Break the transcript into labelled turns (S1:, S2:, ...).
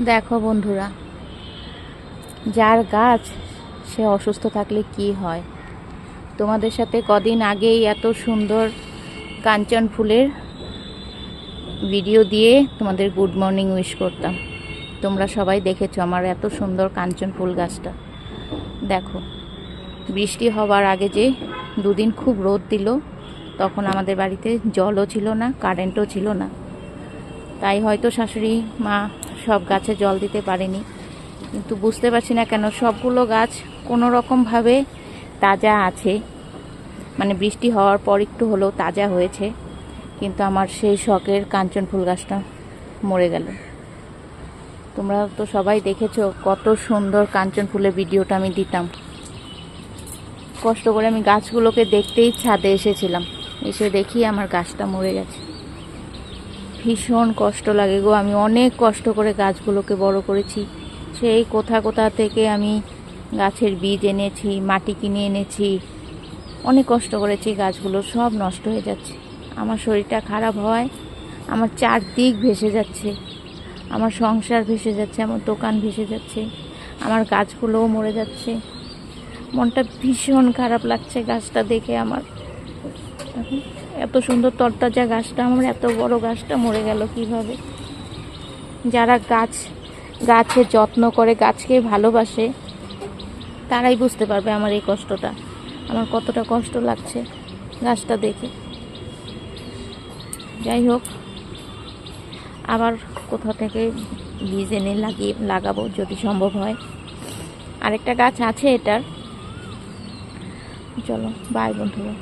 S1: দেখো বন্ধুরা, যার গাছ সে অসুস্থ থাকলে কি হয়। তোমাদের সাথে কদিন আগেই এত সুন্দর কাঞ্চন ফুলের ভিডিও দিয়ে তোমাদের গুড মর্নিং উইশ করতাম। তোমরা সবাই দেখেছো আমার এত সুন্দর কাঞ্চন ফুল গাছটা। দেখো, বৃষ্টি হবার আগে যে দুদিন খুব রোদ দিল, তখন আমাদের বাড়িতে জলও ছিল না, কারেন্টও ছিল না। তাই হয়তো শাশুড়ি মা সব গাছে জল দিতে পারেনি, কিন্তু বুঝতে পারছি না কেন সবগুলো গাছ কোনো রকমভাবে তাজা আছে। মানে বৃষ্টি হওয়ার পর একটু হলেও তাজা হয়েছে, কিন্তু আমার সেই শখের কাঞ্চন ফুল গাছটা মরে গেল। তোমরা তো সবাই দেখেছো কত সুন্দর কাঞ্চন ফুলের ভিডিওটা আমি দিতাম। কষ্ট করে আমি গাছগুলোকে দেখতেই ছাদে এসেছিলাম, এসে দেখি আমার গাছটা মরে গেছে। ভীষণ কষ্ট লাগে গো। আমি অনেক কষ্ট করে গাছগুলোকে বড় করেছি। সেই কোথা কোথা থেকে আমি গাছের বীজ এনেছি, মাটি কিনে এনেছি, অনেক কষ্ট করেছি। গাছগুলো সব নষ্ট হয়ে যাচ্ছে। আমার শরীরটা খারাপ হয়, আমার চারদিক ভেসে যাচ্ছে, আমার সংসার ভেসে যাচ্ছে, আমার দোকান ভেসে যাচ্ছে, আমার গাছগুলোও মরে যাচ্ছে। মনটা ভীষণ খারাপ লাগছে গাছটা দেখে আমার। এত সুন্দর তরতাজা গাছটা, আমার এত বড় গাছটা মরে গেল কিভাবে। যারা গাছের যত্ন করে, গাছকে ভালোবাসে, তারাই বুঝতে পারবে আমার এই কষ্টটা, আমার কতটা কষ্ট লাগছে গাছটা দেখে। যাই হোক, আবার কোথা থেকে বীজ এনে লাগাবো যদি সম্ভব হয়। আরেকটা গাছ আছে এটার। চলো বাই বন্ধুরা।